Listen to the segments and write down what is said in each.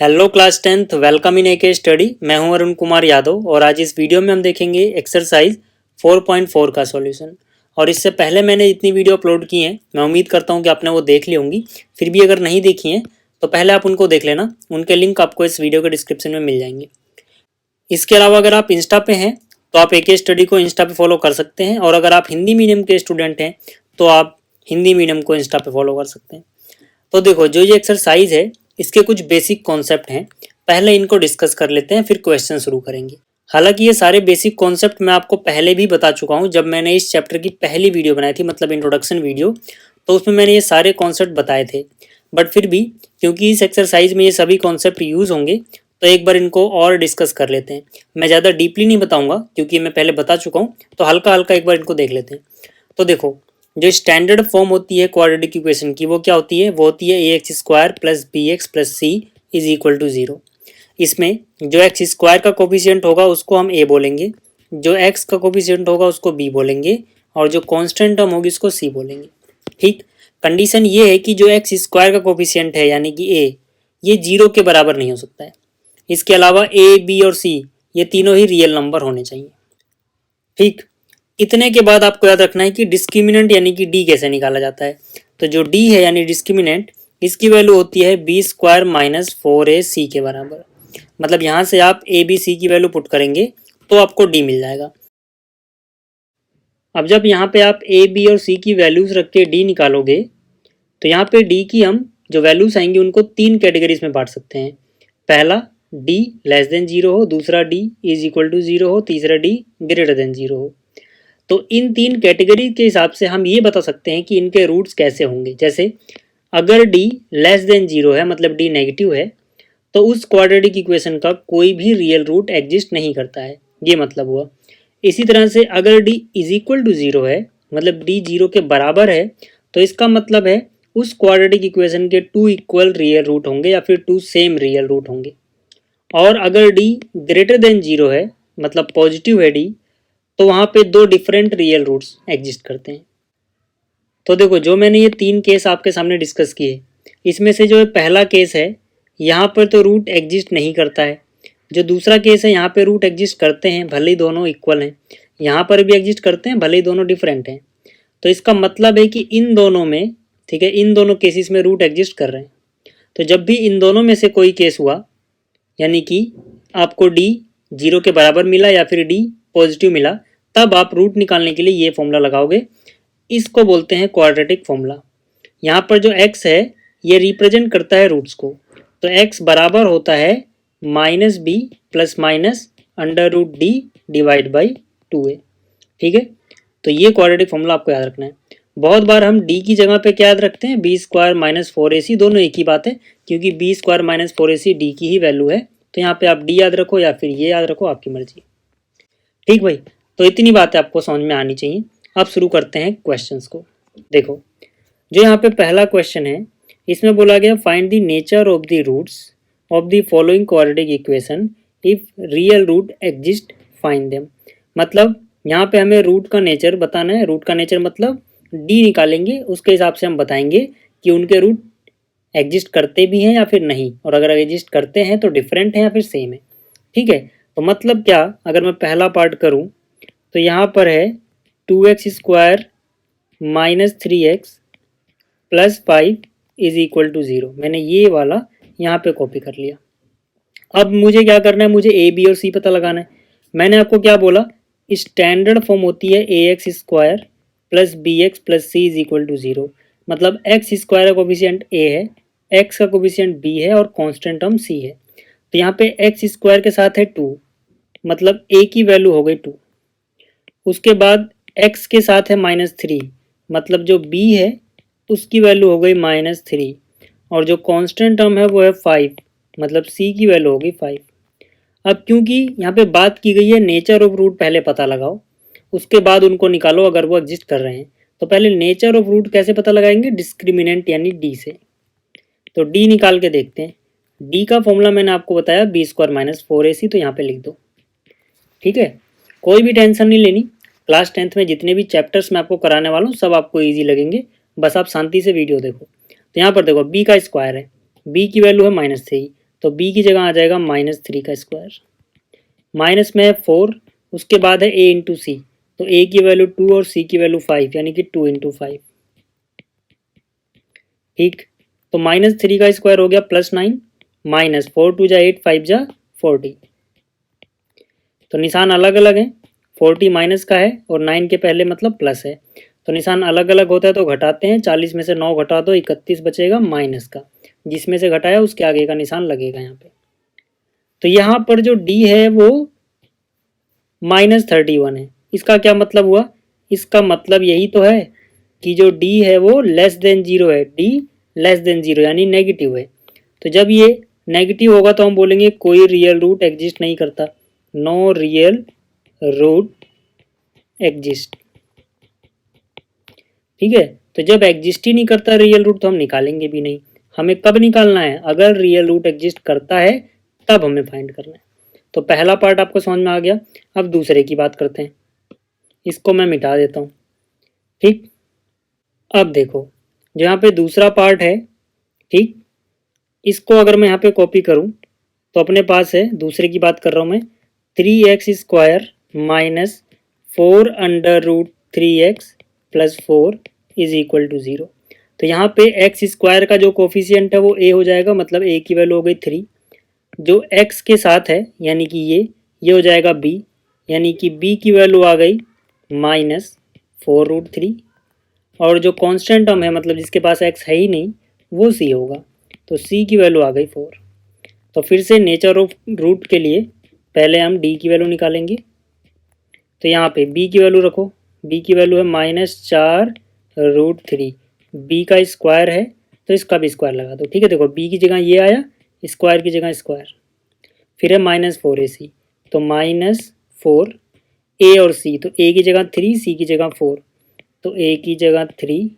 Hello class 10th, welcome in AK study. मैं हूं अरुण कुमार यादव और आज इस वीडियो में हम देखेंगे एक्सरसाइज 4.4 का सॉल्यूशन। और इससे पहले मैंने इतनी वीडियो अपलोड की हैं, मैं उम्मीद करता हूं कि आपने वो देख ली होंगी। फिर भी अगर नहीं देखी हैं तो पहले आप उनको देख लेना, उनके लिंक आपको इस वीडियो के डिस्क्रिप्शन में मिल जाएंगे। इसके अलावा अगर आप इंस्टा पे हैं तो आप एके स्टडी को इंस्टा पे फॉलो कर सकते हैं, और अगर आप हिंदी मीडियम के स्टूडेंट हैं तो आप हिंदी मीडियम को इंस्टा पे फॉलो कर सकते हैं। तो देखो, जो ये एक्सरसाइज है इसके कुछ बेसिक कॉन्सेप्ट हैं, पहले इनको डिस्कस कर लेते हैं, फिर क्वेश्चन शुरू करेंगे। हालांकि ये सारे बेसिक कॉन्सेप्ट मैं आपको पहले भी बता चुका हूँ, जब मैंने इस चैप्टर की पहली वीडियो बनाई थी, मतलब इंट्रोडक्शन वीडियो, तो उसमें मैंने ये सारे कॉन्सेप्ट बताए थे। बट फिर भी क्योंकि इस एक्सरसाइज में ये सभी कॉन्सेप्ट यूज़ होंगे तो एक बार इनको और डिस्कस कर लेते हैं। मैं ज़्यादा डीपली नहीं बताऊँगा क्योंकि मैं पहले बता चुका हूँ, तो हल्का हल्का एक बार इनको देख लेते हैं। तो देखो, जो स्टैंडर्ड फॉर्म होती है क्वाड्रेटिक इक्वेशन की, वो क्या होती है? वो होती है a x square plus b x plus c is equal to 0। इसमें जो एक्स स्क्वायर का कोफिशिएंट होगा उसको हम ए बोलेंगे, जो एक्स का कोफिशिएंट होगा उसको बी बोलेंगे, और जो कांस्टेंट टर्म होगी उसको सी बोलेंगे। ठीक, कंडीशन ये है कि जो एक्स स्क्वायर का कोफिशिएंट है यानी कि ए, ये 0 के बराबर नहीं हो सकता है। इसके अलावा ए, बी और सी ये तीनों ही रियल नंबर होने चाहिए। ठीक, इतने के बाद आपको याद रखना है कि डिस्क्रिमिनेंट यानी कि डी कैसे निकाला जाता है। तो जो डी है यानी डिस्क्रिमिनेंट, इसकी वैल्यू होती है बी स्क्वायर माइनस 4ac के बराबर। मतलब यहाँ से आप ए बी सी की वैल्यू पुट करेंगे तो आपको डी मिल जाएगा। अब जब यहाँ पे आप ए बी और सी की वैल्यूज रख के डी निकालोगे तो यहाँ पे डी की हम जो वैल्यूज आएंगी उनको 3 कैटेगरीज में बांट सकते हैं। पहला, डी लेस देन 0 हो, दूसरा डी इज इक्वल टू 0 हो, तीसरा डी ग्रेटर देन 0 हो। तो इन 3 कैटेगरी के हिसाब से हम ये बता सकते हैं कि इनके रूट्स कैसे होंगे। जैसे अगर डी लेस देन 0 है, मतलब डी नेगेटिव है, तो उस क्वाड्रेटिक इक्वेशन का कोई भी रियल रूट एग्जिस्ट नहीं करता है, ये मतलब हुआ। इसी तरह से अगर डी इज इक्वल टू 0 है, मतलब डी 0 के बराबर है, तो इसका मतलब है उस क्वाड्रेटिक इक्वेशन के 2 इक्वल रियल रूट होंगे या फिर 2 सेम रियल रूट होंगे। और अगर डी ग्रेटर देन 0 है, मतलब पॉजिटिव है डी, तो वहाँ पे 2 डिफरेंट रियल रूट्स एग्जिस्ट करते हैं। तो देखो, जो मैंने ये 3 केस आपके सामने डिस्कस किए, इसमें से जो पहला केस है यहाँ पर तो रूट एग्जिस्ट नहीं करता है। जो दूसरा केस है यहाँ पे रूट एग्जिस्ट करते हैं, भले ही दोनों इक्वल हैं। यहाँ पर भी एग्जिस्ट करते हैं, भले ही दोनों डिफरेंट हैं। तो इसका मतलब है कि इन दोनों में, ठीक है, इन दोनों केसेस में रूट एग्जिस्ट कर रहे हैं। तो जब भी इन दोनों में से कोई केस हुआ, यानी कि आपको डी 0 के बराबर मिला या फिर डी पॉजिटिव मिला, तब आप रूट निकालने के लिए ये फॉर्मूला लगाओगे। इसको बोलते हैं क्वाड्रेटिक फॉर्मूला। यहाँ पर जो x है ये रिप्रेजेंट करता है रूट्स को। तो x बराबर होता है minus B plus minus under root D divide by 2a। ठीक है, तो ये क्वाड्रेटिक फॉर्मूला आपको याद रखना है। बहुत बार हम d की जगह पे क्या याद रखते हैं? बी स्क्वायर माइनस 4ac, दोनों एक ही बात है, क्योंकि B square minus 4ac D की ही वैल्यू है। तो यहाँ पे आप डी याद रखो या फिर ये याद रखो, आपकी मर्जी। ठीक भाई, तो इतनी बातें आपको समझ में आनी चाहिए। अब शुरू करते हैं क्वेश्चंस को। देखो, जो यहाँ पे पहला क्वेश्चन है, इसमें बोला गया find the nature of the roots of the following quadratic equation, if real root exist find them. मतलब यहाँ पे हमें रूट का नेचर बताना है। रूट का नेचर मतलब डी निकालेंगे, उसके हिसाब से हम बताएंगे कि उनके रूट एग्जिस्ट करते भी हैं या फिर नहीं, और अगर एग्जिस्ट करते हैं तो डिफरेंट है या फिर सेम है। ठीक है, तो मतलब क्या, अगर मैं पहला पार्ट करूं तो यहाँ पर है 2x square minus 3x plus 5 is equal to 0। मैंने ये वाला यहाँ पे कॉपी कर लिया। अब मुझे क्या करना है? मुझे ए बी और सी पता लगाना है। मैंने आपको क्या बोला? स्टैंडर्ड फॉर्म होती है a x square plus b x plus c is equal to 0। मतलब एक्स स्क्वायर का कोफिशिएंट ए है, एक्स का कोफिशिएंट बी है और कांस्टेंट टर्म सी है। तो यहाँ पे एक्स स्क्वायर के साथ है 2, मतलब ए की वैल्यू हो गई 2। उसके बाद x के साथ है -3, मतलब जो b है उसकी वैल्यू हो गई -3, और जो कांस्टेंट टर्म है वो है 5, मतलब c की वैल्यू हो गई 5। अब क्योंकि यहाँ पे बात की गई है नेचर ऑफ रूट, पहले पता लगाओ, उसके बाद उनको निकालो अगर वो एग्जिस्ट कर रहे हैं। तो पहले नेचर ऑफ रूट कैसे पता लगाएंगे? डिस्क्रिमिनेंट यानी d से। तो d निकाल के देखते हैं। d का फॉर्मूला मैंने आपको बताया बी स्क्वायर माइनस 4ac, तो यहाँ पे लिख दो। ठीक है, कोई भी टेंशन नहीं लेनी। क्लास 10th में जितने भी चैप्टर्स मैं आपको कराने वाला हूँ सब आपको इजी लगेंगे, बस आप शांति से वीडियो देखो। तो यहाँ पर देखो b का स्क्वायर है, b की वैल्यू है -3, तो b की जगह आ जाएगा -3 का स्क्वायर, माइनस में है 4, उसके बाद है a इंटू सी, तो a की वैल्यू 2 और c की वैल्यू 5 यानी कि 2 इंटू 5। ठीक, तो -3 का स्क्वायर हो गया +9, माइनस 4 2 जा 8 5 जा 40, तो निशान अलग अलग है, 40 माइनस का है और 9 के पहले मतलब प्लस है, तो निशान अलग अलग होता है तो घटाते हैं, 40 में से 9 घटा दो 31 बचेगा माइनस का, जिसमें से घटाया उसके आगे का निशान लगेगा यहाँ पे। तो यहाँ पर जो d है वो -31 है, इसका क्या मतलब हुआ, इसका मतलब यही तो है कि जो d है वो लेस देन जीरो है, d लेस देन जीरो यानी नेगेटिव है। तो जब ये नेगेटिव होगा तो हम बोलेंगे कोई रियल रूट एग्जिस्ट नहीं करता, नो रियल रूट एग्जिस्ट। ठीक है, तो जब एग्जिस्ट ही नहीं करता रियल रूट तो हम निकालेंगे भी नहीं। हमें कब निकालना है, अगर रियल रूट एग्जिस्ट करता है तब हमें फाइंड करना है। तो पहला पार्ट आपको समझ में आ गया। अब दूसरे की बात करते हैं, इसको मैं मिटा देता हूँ। ठीक, अब देखो जो यहाँ पे दूसरा पार्ट है, ठीक, इसको अगर मैं यहाँ पे कॉपी करूँ तो अपने पास है, दूसरे की बात कर रहा हूँ मैं, 3x square minus 4 under root 3x plus 4 is equal to 0। तो यहाँ पे एक्स स्क्वायर का जो कोफिशियंट है वो a हो जाएगा, मतलब a की वैल्यू हो गई 3, जो x के साथ है यानी कि ये हो जाएगा b, यानी कि b की वैल्यू आ गई -4√3, और जो कांस्टेंट टर्म है मतलब जिसके पास x है ही नहीं वो c होगा, तो c की वैल्यू आ गई 4। तो फिर से नेचर ऑफ रूट के लिए पहले हम d की वैल्यू निकालेंगे, तो यहाँ पे b की वैल्यू रखो, b की वैल्यू है -4√3, b का स्क्वायर है तो इसका भी स्क्वायर लगा दो। ठीक है, देखो b की जगह ये आया, स्क्वायर की जगह स्क्वायर, फिर है -4ac, तो -4 a और c, तो a की जगह 3 c की जगह 4, तो a की जगह 3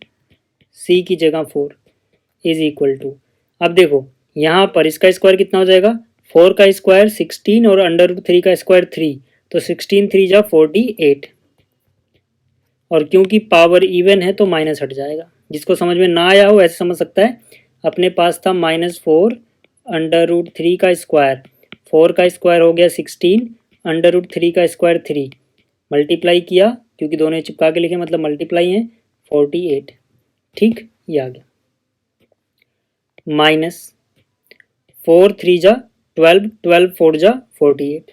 c की जगह 4 इज इक्वल टू, अब देखो यहाँ पर इसका स्क्वायर कितना हो जाएगा, 4 का स्क्वायर 16 और √3 का स्क्वायर 3, तो 16 3 जा 48, और क्योंकि पावर इवन है तो माइनस हट जाएगा। जिसको समझ में ना आया हो ऐसे समझ सकता है, अपने पास था -4 √3 का स्क्वायर, 4 का स्क्वायर हो गया 16, √3 का स्क्वायर 3, मल्टीप्लाई किया क्योंकि दोनों चिपका के लिखे मतलब मल्टीप्लाई है 48। ठीक, ये आ गया, -4 3 जा 12, 12 4 जा 48,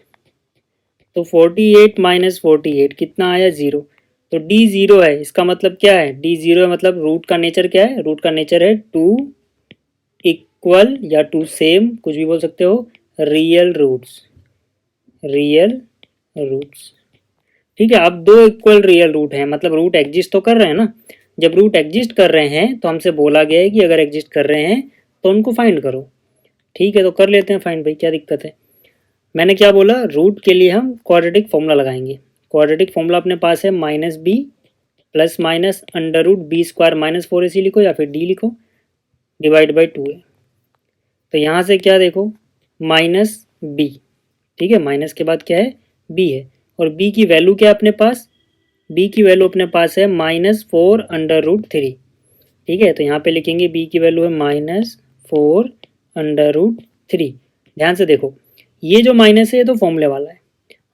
तो 48 माइनस 48 कितना आया 0, तो d 0 है, इसका मतलब क्या है, d 0 है मतलब रूट का नेचर क्या है, रूट का नेचर है टू इक्वल या टू सेम, कुछ भी बोल सकते हो, रियल रूट्स, रियल रूट्स। ठीक है, अब दो इक्वल रियल रूट हैं, मतलब रूट एग्जिस्ट तो कर रहे हैं ना, जब रूट एग्जिस्ट कर रहे हैं तो हमसे बोला गया है कि अगर एग्जिस्ट कर रहे हैं तो उनको फाइंड करो। ठीक है, तो कर लेते हैं फाइंड भाई, क्या दिक्कत है। मैंने क्या बोला, रूट के लिए हम क्वाड्रेटिक फॉर्मूला लगाएंगे। क्वाड्रेटिक फॉर्मूला अपने पास है -b plus minus √b² -4ac लिखो या फिर d लिखो, डिवाइड बाई 2 है। तो यहाँ से क्या देखो, -b, ठीक है, माइनस के बाद क्या है b है, और b की वैल्यू क्या है अपने पास, b की वैल्यू अपने पास है -4 √3। ठीक है, तो यहाँ पे लिखेंगे b की वैल्यू है -4 √3। ध्यान से देखो, ये जो माइनस है ये तो फॉर्मूले वाला है,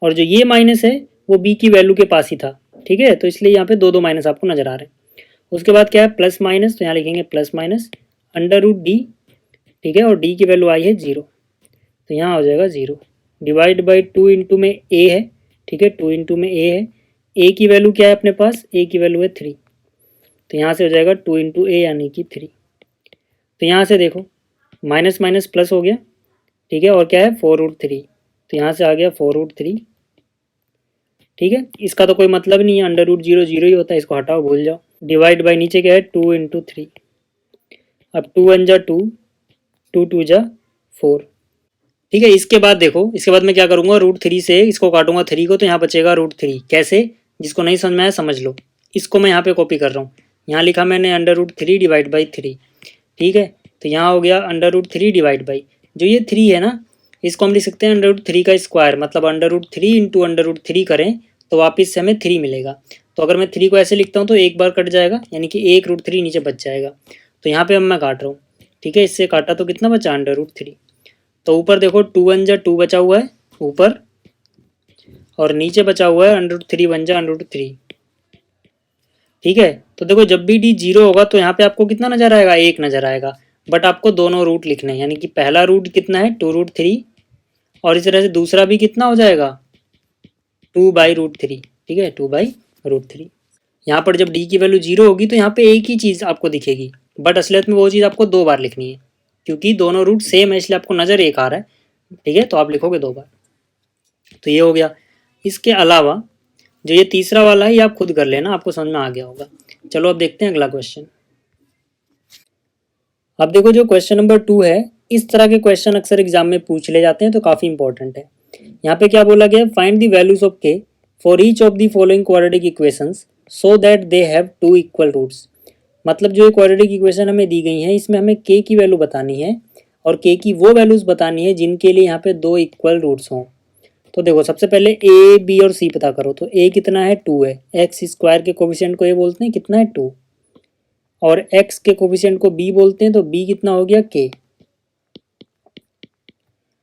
और जो ये माइनस है वो b की वैल्यू के पास ही था। ठीक है, तो इसलिए यहाँ पे दो माइनस आपको नजर आ रहे हैं। उसके बाद क्या है प्लस माइनस, तो यहाँ लिखेंगे प्लस माइनस √d, ठीक है, और d की वैल्यू आई है 0, तो यहाँ हो जाएगा 0, डिवाइड बाई 2 इंटू में a है, ठीक है, 2 इंटू में a है, a की वैल्यू क्या है अपने पास, a की वैल्यू है 3, तो यहाँ से हो जाएगा 2 इंटू a यानी कि 3। तो यहाँ से देखो माइनस माइनस प्लस हो गया, ठीक है, और क्या है 4√3, तो यहाँ से आ गया 4√3। ठीक है, इसका तो कोई मतलब नहीं है, √0 0 ही होता है, इसको हटाओ भूल जाओ। डिवाइड बाई नीचे क्या है 2 इंटू 3, अब 2 1 जा 2, 2 2 जा 4। ठीक है, इसके बाद देखो, इसके बाद मैं क्या करूँगा, √3 से इसको काटूंगा 3 को, तो यहाँ बचेगा √3। कैसे, जिसको नहीं समझ में आया समझ लो, इसको मैं यहाँ पे कॉपी कर रहा हूँ, यहाँ लिखा मैंने √3 डिवाइड बाई 3। ठीक है, तो यहाँ हो गया √3 डिवाइड बाई, जो ये 3 है ना, इसको हम लिख सकते हैं √3 का स्क्वायर, मतलब √3 इंटू √3 करें तो वापस से हमें 3 मिलेगा। तो अगर मैं 3 को ऐसे लिखता हूँ तो एक बार कट जाएगा, यानी कि 1 √3 नीचे बच जाएगा। तो यहाँ पे अब मैं काट रहा हूँ, ठीक है, इससे काटा तो कितना बचा √3, तो ऊपर देखो 2 वन जा 2 बचा हुआ है ऊपर, और नीचे बचा हुआ है √3 वन जा √3। ठीक है, तो देखो जब भी डी 0 होगा तो यहाँ पे आपको कितना नजर आएगा, 1 नजर आएगा। बट आपको दोनों रूट लिखने हैं, यानी कि पहला रूट कितना है 2√3, और इस तरह से दूसरा भी कितना हो जाएगा 2/√3। ठीक है, 2/√3। यहाँ पर जब डी की वैल्यू 0 होगी तो यहाँ पे एक ही चीज़ आपको दिखेगी, बट असलियत में वो चीज़ आपको 2 बार लिखनी है, क्योंकि दोनों रूट सेम है इसलिए आपको नज़र एक आ रहा है। ठीक है, तो आप लिखोगे 2 बार। तो ये हो गया। इसके अलावा जो ये तीसरा वाला है ये आप खुद कर लेना, आपको समझ में आ गया होगा। चलो अब देखते हैं अगला क्वेश्चन। अब देखो जो क्वेश्चन नंबर 2 है, इस तरह के क्वेश्चन अक्सर एग्जाम में पूछ ले जाते हैं, तो काफ़ी इंपॉर्टेंट है। यहाँ पे क्या बोला गया, find the values of k for each of the following quadratic equations so that they have 2 equal roots. मतलब जो क्वाड्रेटिक इक्वेशन हमें दी गई है इसमें हमें के की वैल्यू बतानी है, और के की वो वैल्यूज बतानी है जिनके लिए यहाँ पे 2 इक्वल रूट्स हों। तो देखो सबसे पहले ए बी और सी पता करो। तो ए कितना है 2 है, एक्स स्क्वायर के कोफिशिएंट को ए बोलते हैं, कितना है 2, और एक्स के कोफिशिएंट को बी बोलते हैं, तो बी कितना हो गया के,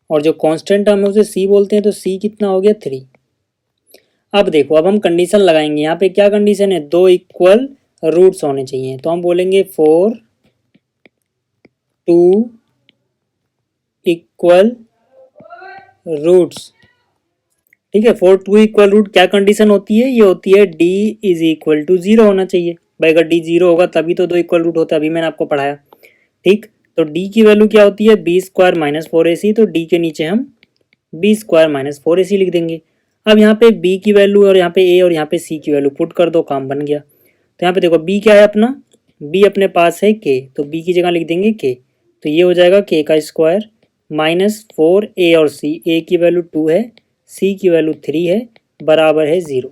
और जो कांस्टेंट टर्म है उसे सी बोलते हैं, तो सी कितना हो गया 3। अब देखो अब हम कंडीशन लगाएंगे, यहाँ पे क्या कंडीशन है, 2 इक्वल रूट्स होने चाहिए। तो हम बोलेंगे फॉर 2 इक्वल रूट्स। ठीक है, फॉर 2 इक्वल रूट क्या कंडीशन होती है, ये होती है डी इज इक्वल टू 0 होना चाहिए। भाई अगर डी 0 होगा तभी तो 2 इक्वल रूट होता है, अभी मैंने आपको पढ़ाया। ठीक, तो डी की वैल्यू क्या होती है, बी स्क्वायर माइनस 4ac। तो डी के नीचे हम बी स्क्वायर माइनस 4ac लिख देंगे। अब यहाँ पे बी की वैल्यू और यहाँ पे ए और यहाँ पे सी की वैल्यू पुट कर दो, काम बन गया। तो यहाँ पे देखो बी क्या है अपना, बी अपने पास है के, तो बी की जगह लिख देंगे के। तो ये हो जाएगा के का स्क्वायर माइनस 4a और सी, ए की वैल्यू 2 है, सी की वैल्यू 3 है, बराबर है 0।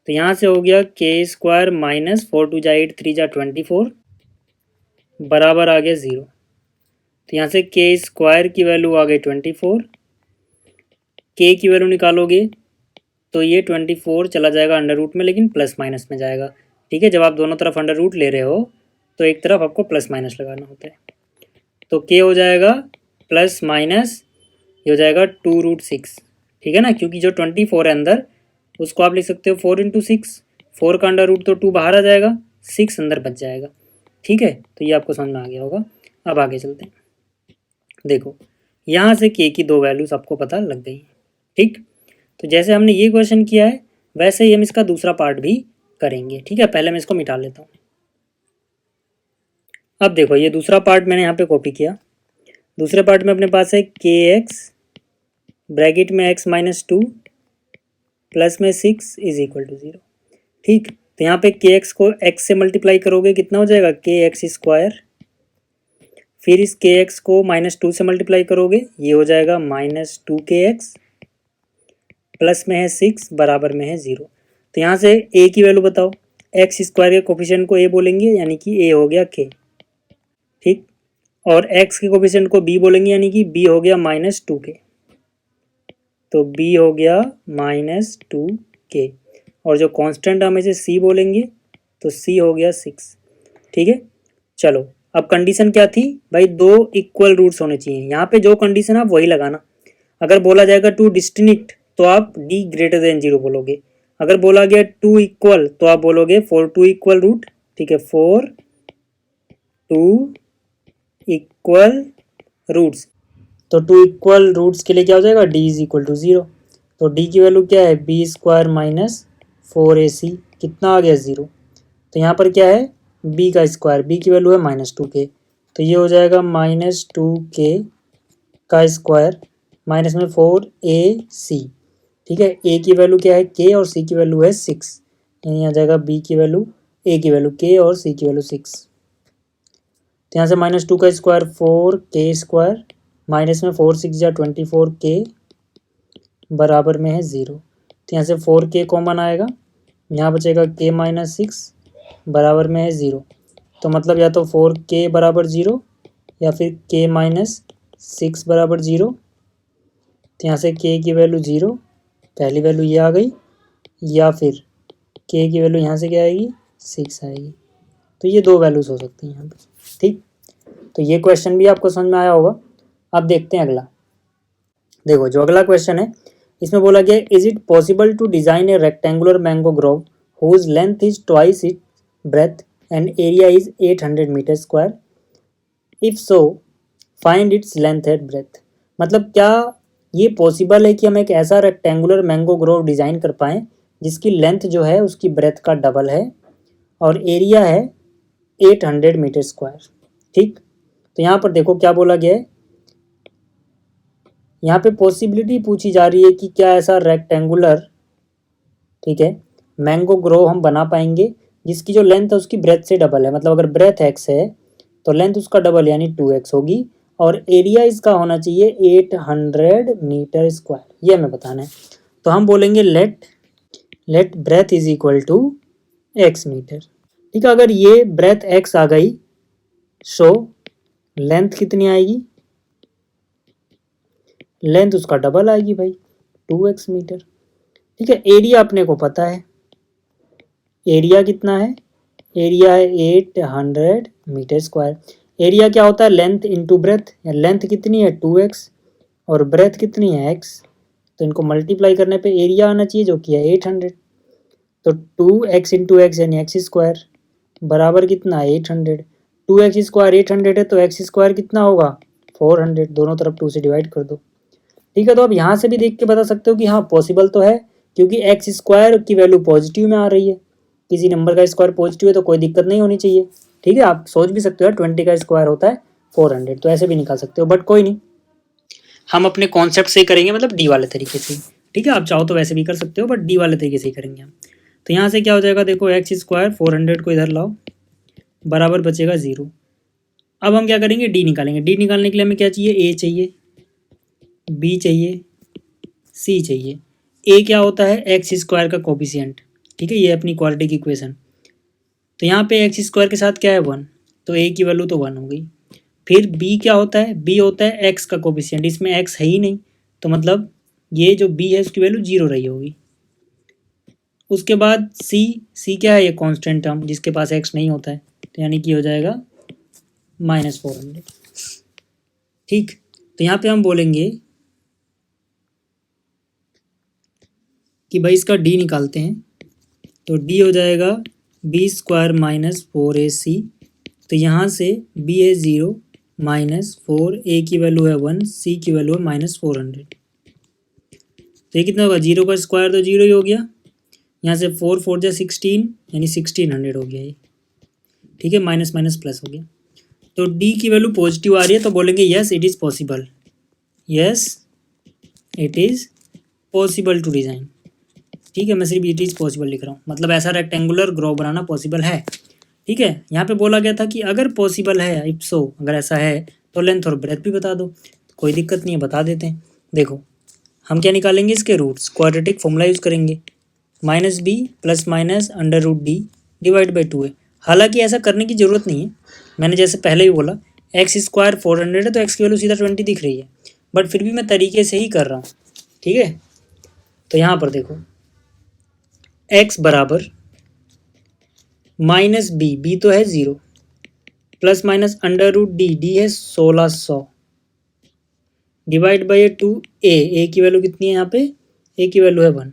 तो यहाँ से हो गया के स्क्वायर माइनस 4 2 जा 8 3 जा 24, बराबर आ गया 0। तो यहाँ से के स्क्वायर की वैल्यू आ गई 24, के की वैल्यू निकालोगे तो ये 24 चला जाएगा अंडर रूट में, लेकिन प्लस माइनस में जाएगा। ठीक है, जब आप दोनों तरफ अंडर रूट ले रहे हो तो एक तरफ आपको प्लस माइनस लगाना होता है। तो के हो जाएगा प्लस माइनस, ये हो जाएगा 2√6। ठीक है ना, क्योंकि जो 24 है अंदर उसको आप लिख सकते हो 4 × 6, 4 का अंडर रूट तो 2 बाहर आ जाएगा, 6 अंदर बच जाएगा। ठीक है, तो ये आपको समझ में आ गया होगा। अब आगे चलते हैं। देखो यहाँ से के की 2 वैल्यूज आपको पता लग गई। ठीक, तो जैसे हमने ये क्वेश्चन किया है वैसे ही हम इसका दूसरा पार्ट भी करेंगे। ठीक है, पहले मैं इसको मिटा लेता हूँ। अब देखो ये दूसरा पार्ट मैंने यहाँ पे कॉपी किया। दूसरे पार्ट में अपने पास है के एक्स ब्रैकेट में x माइनस 2 प्लस में 6 इज इक्वल टू 0। ठीक, तो यहाँ पे के एक्स को x से मल्टीप्लाई करोगे कितना हो जाएगा, के एक्स स्क्वायर, फिर इस के एक्स को -2 से मल्टीप्लाई करोगे ये हो जाएगा -2kx, प्लस में है 6, बराबर में है 0। तो यहाँ से a की वैल्यू बताओ, एक्स स्क्वायर के कोफिशिएंट को a बोलेंगे यानी कि a हो गया k। ठीक, और x के कोफिशिएंट को b बोलेंगे यानी कि b हो गया -2k, तो b हो गया -2k, और जो कांस्टेंट हम इसे c बोलेंगे तो c हो गया 6। ठीक है, चलो अब कंडीशन क्या थी भाई, 2 इक्वल रूट्स होने चाहिए। यहाँ पे जो कंडीशन आप वही लगाना। अगर बोला जाएगा 2 डिस्टिंक्ट तो आप d ग्रेटर देन 0 बोलोगे। अगर बोला गया 2 इक्वल तो आप बोलोगे फॉर 2 इक्वल रूट। ठीक है, फॉर 2 इक्वल रूट्स, तो 2 इक्वल रूट्स के लिए क्या हो जाएगा, d इज इक्वल टू 0। तो d की वैल्यू क्या है, बी स्क्वायर माइनस 4ac, कितना आ गया 0। तो यहाँ पर क्या है, b का स्क्वायर, b की वैल्यू है -2k, तो ये हो जाएगा -2k का स्क्वायर माइनस में 4ac। ठीक है, a की वैल्यू क्या है k और c की वैल्यू है 6, यानी आ जाएगा b की वैल्यू, a की वैल्यू k और c की वैल्यू 6। तो यहाँ से -2 का स्क्वायर 4k स्क्वायर माइनस में 4 6 जा 24k, बराबर में है 0। तो यहाँ से 4k कॉमन आएगा, यहाँ बचेगा k माइनस 6, बराबर में है 0। तो मतलब या तो 4k बराबर 0 या फिर k माइनस 6 बराबर 0। तो यहाँ से k की वैल्यू 0, पहली वैल्यू ये आ गई, या फिर k की वैल्यू यहाँ से क्या आएगी, 6 आएगी। तो ये 2 वैल्यूज हो सकती हैं यहाँ पे। ठीक, तो ये क्वेश्चन भी आपको समझ में आया होगा। अब देखते हैं अगला। देखो जो अगला क्वेश्चन है इसमें बोला गया is it possible to design a rectangular mango grove whose length is twice it breadth and area is 800 metre square, if so find its length at breadth. मतलब क्या ये पॉसिबल है कि हम एक ऐसा रेक्टेंगुलर मैंगो ग्रोव डिज़ाइन कर पाएँ जिसकी लेंथ जो है उसकी ब्रेथ का डबल है और एरिया है 800 मीटर स्क्वायर। ठीक, तो यहाँ पर देखो क्या बोला गया है, यहाँ पे पॉसिबिलिटी पूछी जा रही है कि क्या ऐसा रेक्टेंगुलर, ठीक है, मैंगो ग्रोव हम बना पाएंगे जिसकी जो लेंथ है उसकी ब्रेथ से डबल है। मतलब अगर ब्रेथ एक्स है तो लेंथ उसका डबल यानी 2x होगी और एरिया इसका होना चाहिए 800 मीटर स्क्वायर, ये हमें बताना है। तो हम बोलेंगे let breadth is equal to x metre. ठीक है, अगर ये ब्रेथ x आ गई सो लेंथ कितनी आएगी, लेंथ उसका डबल आएगी भाई 2x मीटर। ठीक है, एरिया अपने को पता है, एरिया कितना है, एरिया है 800 मीटर स्क्वायर। एरिया क्या होता है, लेंथ इंटू ब्रेथ, लेंथ कितनी है 2x और ब्रेथ कितनी है x, तो इनको मल्टीप्लाई करने पे एरिया आना चाहिए जो कि है 800। तो 2x इंटू एक्स यानी एक्स स्क्वायर बराबर कितना 800, 2x स्क्वायर 800 है तो x स्क्वायर कितना होगा 400, दोनों तरफ 2 से डिवाइड कर दो। ठीक है, तो अब यहाँ से भी देख के बता सकते हो कि हाँ पॉसिबल तो है क्योंकि एक्स स्क्वायर की वैल्यू पॉजिटिव में आ रही है, किसी नंबर का स्क्वायर पॉजिटिव है तो कोई दिक्कत नहीं होनी चाहिए। ठीक है, आप सोच भी सकते हो 20 का स्क्वायर होता है 400, तो ऐसे भी निकाल सकते हो, बट कोई नहीं, हम अपने कॉन्सेप्ट से ही करेंगे, मतलब डी वाले तरीके से। ठीक है, आप चाहो तो वैसे भी कर सकते हो बट डी वाले तरीके से ही करेंगे हम। तो यहाँ से क्या हो जाएगा, देखो एक्स स्क्वायर 400 को इधर लाओ बराबर बचेगा 0। अब हम क्या करेंगे, डी निकालेंगे। डी निकालने के लिए हमें क्या चाहिए, ए चाहिए, बी चाहिए, सी चाहिए। ए क्या होता है, एक्स स्क्वायर का कोफिशिएंट। ठीक है, ये अपनी क्वाड्रेटिक इक्वेशन। तो यहाँ पे एक्स स्क्वायर के साथ क्या है 1, तो ए की वैल्यू तो 1 हो गई। फिर बी क्या होता है, बी होता है एक्स का कोफिशिएंट, इसमें एक्स है ही नहीं तो मतलब ये जो बी है उसकी वैल्यू 0 रही होगी। उसके बाद सी क्या है, ये कांस्टेंट टर्म जिसके पास एक्स नहीं होता है, तो यानी कि हो जाएगा -400। ठीक, तो यहाँ पे हम बोलेंगे कि भाई इसका डी निकालते हैं, तो डी हो जाएगा बी स्क्वायर -4ac। तो यहाँ से बी है 0 -4, ए की वैल्यू है 1, सी की वैल्यू है -400। तो ये कितना होगा, 0 का स्क्वायर तो 0 ही हो गया, यहाँ से 4 4 जा 16 यानी 1600 हो गया ये। ठीक है, माइनस माइनस प्लस हो गया। तो डी की वैल्यू पॉजिटिव आ रही है तो बोलेंगे yes it is possible, yes it is possible to design. ठीक है, मैं सिर्फ इट इज़ पॉसिबल लिख रहा हूँ, मतलब ऐसा रेक्टेंगुलर ग्रो बनाना पॉसिबल है। ठीक है, यहाँ पे बोला गया था कि अगर पॉसिबल है, इफ सो अगर ऐसा है तो लेंथ और ब्रेथ भी बता दो, कोई दिक्कत नहीं है, बता देते हैं। देखो हम क्या निकालेंगे, इसके रूट्स, क्वाड्रेटिक फॉर्मूला यूज़ करेंगे, -b plus minus √d divide by 2 है। हालांकि ऐसा करने की ज़रूरत नहीं है, मैंने जैसे पहले ही बोला एक्स स्क्वायर 400 है तो एक्स की वैल्यू सीधा 20 दिख रही है, बट फिर भी मैं तरीके से ही कर रहा हूँ। ठीक है, तो यहाँ पर देखो x बराबर -b, b तो है 0, प्लस माइनस √d, d है 1600 डिवाइड बाई 2 a की वैल्यू कितनी है, यहाँ पे a की वैल्यू है 1,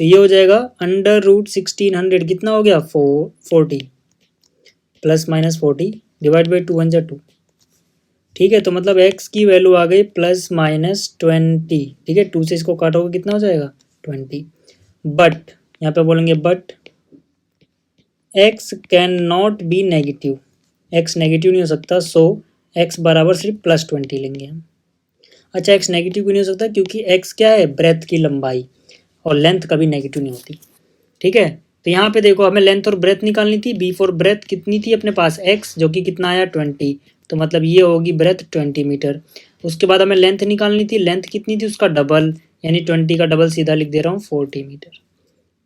तो ये हो जाएगा √1600 कितना हो गया 40 प्लस माइनस 40 डिवाइड बाई 2 1 जा 2। ठीक है, तो मतलब x की वैल्यू आ गई +-20। ठीक है, 2 से इसको काटोगे कितना हो जाएगा 20। बट यहाँ पे बोलेंगे but x can not be negative, x negative नहीं हो सकता, सो x बराबर सिर्फ +20 लेंगे हम। अच्छा, x नेगेटिव क्यों नहीं हो सकता, क्योंकि x क्या है, ब्रेथ की लंबाई, और लेंथ कभी नेगेटिव नहीं होती। ठीक है, तो यहाँ पे देखो हमें लेंथ और ब्रेथ निकालनी थी, बी फॉर ब्रेथ कितनी थी अपने पास x, जो कि कितना आया 20, तो मतलब ये होगी ब्रेथ 20 मीटर। उसके बाद हमें लेंथ निकालनी थी, लेंथ कितनी थी उसका डबल, यानी 20 का डबल सीधा लिख दे रहा हूँ 40 मीटर।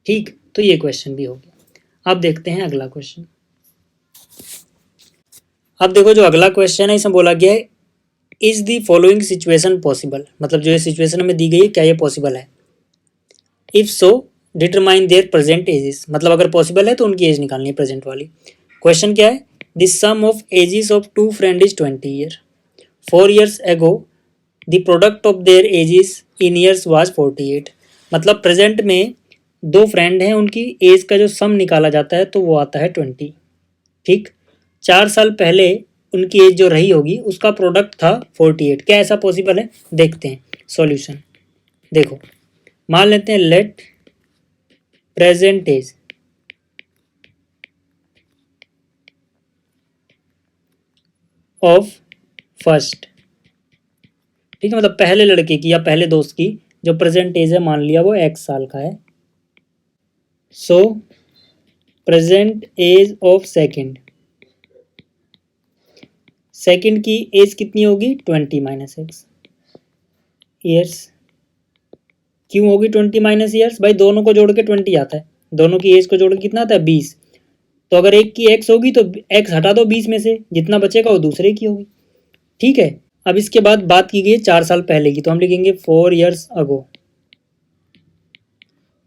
ठीक, तो ये क्वेश्चन भी हो गया। अब देखते हैं अगला क्वेश्चन। अब देखो जो अगला क्वेश्चन है इसमें बोला गया है is the following situation possible, मतलब जो ये सिचुएशन हमें दी गई है क्या ये पॉसिबल है, if so determine there present ages, मतलब अगर पॉसिबल है तो उनकी एज निकालनी है प्रेजेंट वाली। क्वेश्चन क्या है, this sum of ages of 2 friend is 20 year, 4 years ago the product of their ages in years was 48। मतलब प्रेजेंट में दो फ्रेंड हैं, उनकी एज का जो सम निकाला जाता है तो वो आता है 20। ठीक, 4 साल पहले उनकी एज जो रही होगी उसका प्रोडक्ट था 48। क्या ऐसा पॉसिबल है? देखते हैं सॉल्यूशन। देखो, मान लेते हैं let present age of first, ठीक है, मतलब पहले लड़के की या पहले दोस्त की जो प्रेजेंट एज है मान लिया वो x साल का है। So present age of second, second की एज कितनी होगी? 20 माइनस एक्स ईयर्स। क्यों होगी 20 माइनस ईयर्स? भाई दोनों को जोड़ के 20 आता है, दोनों की एज को जोड़ के कितना आता है? 20। तो अगर एक की x होगी तो x हटा दो 20 में से, जितना बचेगा वो दूसरे की होगी। ठीक है, अब इसके बाद बात की गई 4 साल पहले की, तो हम लिखेंगे 4 years ago.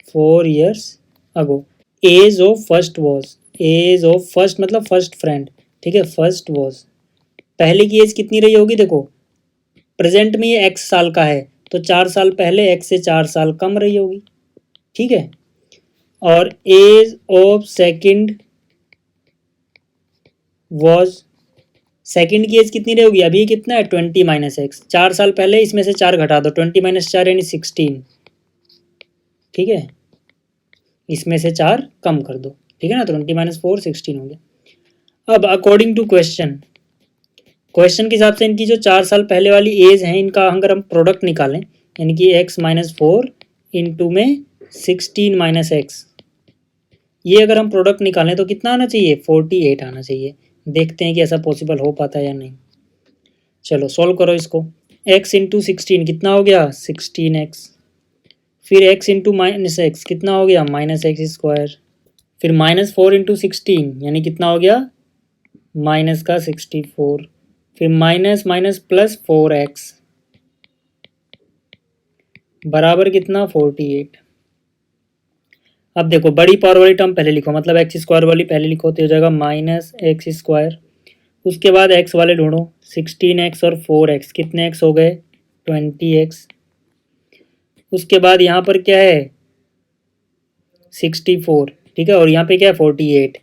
4 years ago age of first was, age of first मतलब फर्स्ट फ्रेंड, ठीक है, फर्स्ट वॉज। पहले की एज कितनी रही होगी? देखो प्रेजेंट में ये x साल का है तो 4 साल पहले x से 4 साल कम रही होगी। ठीक है, और age of second was, second की एज कितनी रहेगी? अभी कितना है? 20 माइनस एक्स। 4 साल पहले इसमें से 4 घटा दो, 20 माइनस 4 यानी 16। ठीक है, इसमें से 4 कम कर दो, ठीक है ना, 20 माइनस 4 16 हो गया। अब अकॉर्डिंग टू क्वेश्चन, क्वेश्चन के हिसाब से इनकी जो 4 साल पहले वाली एज है इनका अगर हम प्रोडक्ट निकालें, यानी कि x माइनस 4 इंटू में 16 माइनस एक्स, ये अगर हम प्रोडक्ट निकालें तो कितना आना चाहिए? 48 आना चाहिए। देखते हैं कि ऐसा पॉसिबल हो पाता है या नहीं। चलो सॉल्व करो इसको। x इंटू 16 कितना हो गया? 16x। फिर x इंटू माइनस एक्स कितना हो गया? Minus x square. फिर माइनस 4 इंटू 16 यानी कितना हो गया? माइनस का 64। फिर माइनस माइनस प्लस 4x बराबर कितना? 48। अब देखो बड़ी पावर वाली टर्म पहले लिखो, मतलब एक्स स्क्वायर वाली पहले लिखो तो हो जाएगा माइनस एक्स स्क्वायर। उसके बाद एक्स वाले ढूंढो, 16x और 4x कितने एक्स हो गए? 20x। उसके बाद यहाँ पर क्या है? 64, ठीक है, और यहाँ पे क्या है? 48।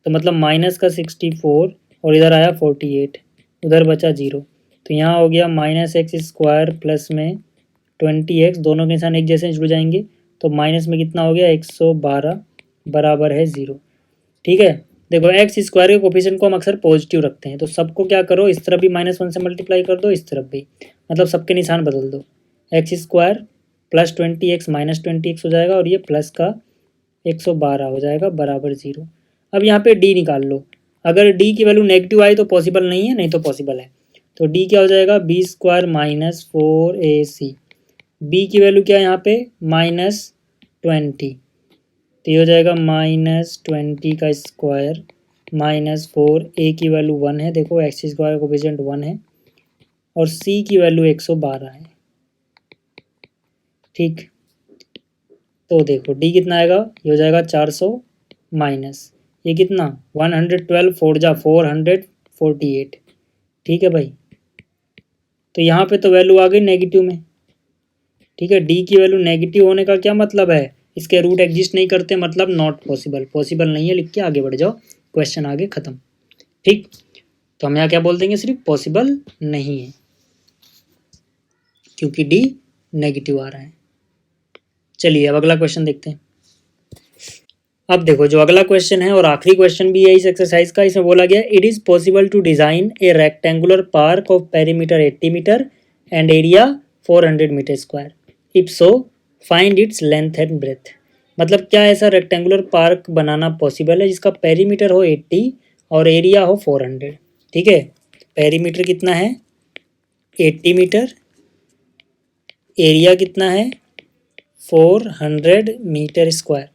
तो मतलब माइनस का 64 और इधर आया 48, उधर बचा 0। तो यहाँ हो गया माइनस एक्स स्क्वायर प्लस में 20x, दोनों के निशान एक जैसे जुड़ जाएंगे तो माइनस में कितना हो गया? 112 बराबर है 0। ठीक है, देखो एक्स स्क्वायर के कोफिशिएंट को हम अक्सर पॉजिटिव रखते हैं, तो सबको क्या करो, इस तरफ भी -1 से मल्टीप्लाई कर दो, इस तरफ भी, मतलब सबके निशान बदल दो। X square plus 20x minus 20x हो जाएगा और ये प्लस का 112 हो जाएगा बराबर 0। अब यहाँ पे d निकाल लो, अगर d की वैल्यू नेगेटिव आई तो पॉसिबल नहीं है, नहीं तो पॉसिबल है। तो d क्या हो जाएगा? B square minus 4ac। b की वैल्यू क्या है यहाँ पे? -20, तो ये हो जाएगा -20 का स्क्वायर माइनस 4। ए की वैल्यू 1 है, देखो एक्स स्क्वायर कोफिशिएंट 1 है, और सी की वैल्यू 112 है। ठीक, तो देखो डी कितना आएगा? ये हो जाएगा 400 माइनस ये कितना? 112 4 जा 448। ठीक है भाई, तो यहाँ पे तो वैल्यू आ गई नेगेटिव में। ठीक है, डी की वैल्यू नेगेटिव होने का क्या मतलब है? इसके रूट एग्जिस्ट नहीं करते, मतलब नॉट पॉसिबल, पॉसिबल नहीं है लिख के आगे बढ़ जाओ, क्वेश्चन आगे खत्म। ठीक, तो हम यहाँ क्या बोल देंगे? सिर्फ पॉसिबल नहीं है, क्योंकि डी नेगेटिव आ रहा है। चलिए अब अगला क्वेश्चन देखते हैं। अब देखो जो अगला क्वेश्चन है और आखिरी क्वेश्चन भी है इस एक्सरसाइज का, इसमें बोला गया it is possible to design a rectangular park of perimeter 80 metre and area 400 metre square, if so find its length and breadth. मतलब क्या ऐसा रेक्टेंगुलर पार्क बनाना पॉसिबल है जिसका पेरीमीटर हो 80 और एरिया हो 400? ठीक है, पेरीमीटर कितना है? 80 मीटर, एरिया कितना है? 400 मीटर स्क्वायर।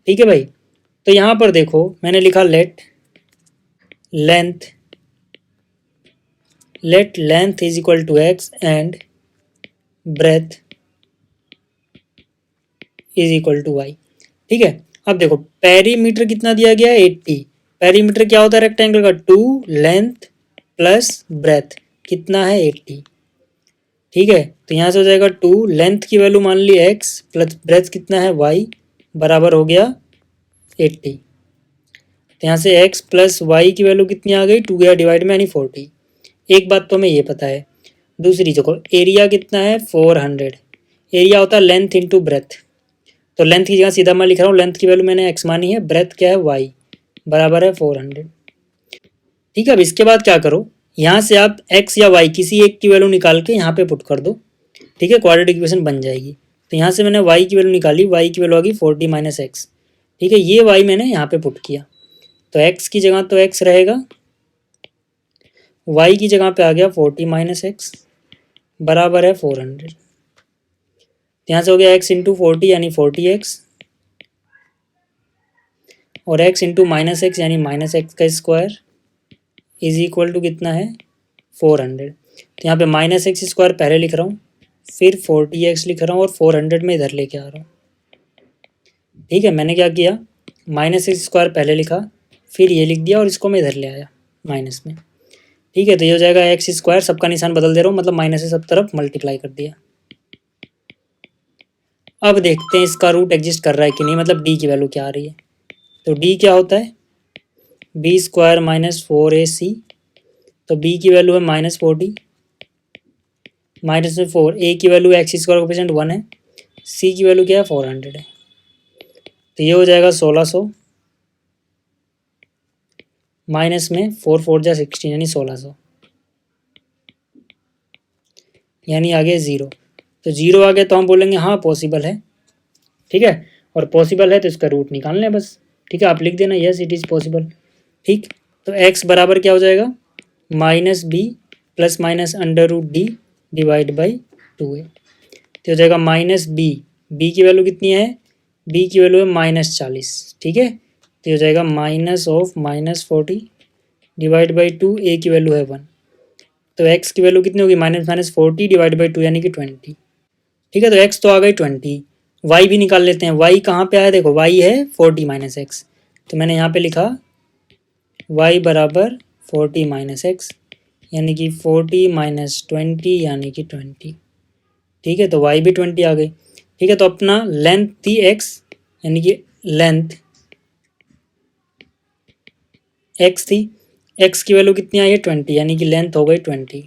ठीक है भाई, तो यहाँ पर देखो मैंने लिखा let length is equal to x and breadth is equal to y. ठीक है, अब देखो पेरीमीटर कितना दिया गया है? 80। पेरीमीटर क्या होता है रेक्टेंगल का? 2 लेंथ प्लस ब्रेथ, कितना है 80। ठीक है, तो यहाँ से हो जाएगा 2, लेंथ की वैल्यू मान ली x प्लस ब्रेथ कितना है y बराबर हो गया 80। तो यहाँ से x प्लस वाई की वैल्यू कितनी आ गई, 2 गया डिवाइड में यानी 40। एक बात तो हमें ये पता है। दूसरी देखो एरिया कितना है 400। एरिया होता है लेंथ इंटू ब्रेथ, तो लेंथ की जगह सीधा मैं लिख रहा हूँ, लेंथ की वैल्यू मैंने x मानी है, ब्रेथ क्या है y बराबर है 400। ठीक है, अब इसके बाद क्या करो, यहाँ से आप x या y किसी एक की वैल्यू निकाल के यहाँ पे पुट कर दो। ठीक है, क्वाड्रेटिक इक्वेशन बन जाएगी। तो यहाँ से मैंने y की वैल्यू निकाली, y की वैल्यू आ गई 40 माइनस एक्स। ठीक है, ये y मैंने यहाँ पे पुट किया, तो x की जगह तो x रहेगा, y की जगह पे आ गया 40 माइनस एक्स बराबर है 400। यहाँ से हो गया x इंटू 40 यानी 40x, और x इंटू माइनस एक्स यानी माइनस एक्स का स्क्वायर इज इक्वल टू कितना है 400। तो यहाँ पे माइनस एक्स स्क्वायर पहले लिख रहा हूँ, फिर 40x लिख रहा हूँ और 400 में इधर लेके आ रहा हूँ। ठीक है, मैंने क्या किया, माइनस एक्स स्क्वायर पहले लिखा, फिर ये लिख दिया और इसको मैं इधर ले आया माइनस में। ठीक है, तो ये हो जाएगा एक्स स्क्वायर, सबका निशान बदल दे रहा हूँ, मतलब माइनस से सब तरफ मल्टीप्लाई कर दिया। अब देखते हैं इसका रूट एग्जिस्ट कर रहा है कि नहीं, मतलब डी की वैल्यू क्या आ रही है। तो डी क्या होता है, बी स्क्वायर माइनस 4ac, तो बी की वैल्यू है माइनस 40 माइनस में 4, ए की वैल्यू एक्स स्क्वायर कोफिशिएंट 1 है, सी की वैल्यू क्या है 400 है। तो ये हो जाएगा 1600 माइनस में 4 4 जा 16 यानी 1600, यानी आ गया 0। तो 0 आ गया तो हम बोलेंगे हाँ पॉसिबल है। ठीक है, और पॉसिबल है तो इसका रूट निकाल लें बस। ठीक है, आप लिख देना यस इट इज़ पॉसिबल। ठीक, तो x बराबर क्या हो जाएगा, minus B plus minus under root D divide by 2a। तो हो जाएगा माइनस बी, बी की वैल्यू कितनी है, बी की वैल्यू है माइनस 40। ठीक है, तो हो जाएगा minus of minus 40 divide by 2, ए की वैल्यू है 1। तो x की वैल्यू कितनी होगी, माइनस माइनस 40 डिवाइड बाई 2 यानी कि 20। ठीक है, तो x तो आ गई 20, y भी निकाल लेते हैं। y कहाँ पे आया, देखो y है 40 माइनस एक्स, तो मैंने यहाँ पे लिखा y बराबर 40 माइनस एक्स यानी कि 40 माइनस 20 यानी कि 20। ठीक है, तो y भी 20 आ गई। ठीक है, तो अपना लेंथ थी x यानी कि लेंथ x थी, x की वैल्यू कितनी आई है 20 यानी कि लेंथ हो गई 20,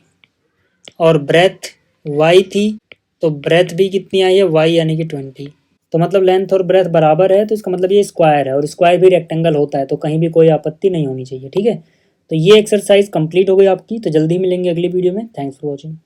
और ब्रेथ y थी, तो ब्रेथ भी कितनी आई है y यानी कि 20। तो मतलब लेंथ और ब्रेथ बराबर है, तो इसका मतलब ये स्क्वायर है, और स्क्वायर भी रेक्टेंगल होता है, तो कहीं भी कोई आपत्ति नहीं होनी चाहिए। ठीक है, तो ये एक्सरसाइज कंप्लीट हो गई आपकी, तो जल्दी मिलेंगे अगली वीडियो में। Thanks for watching.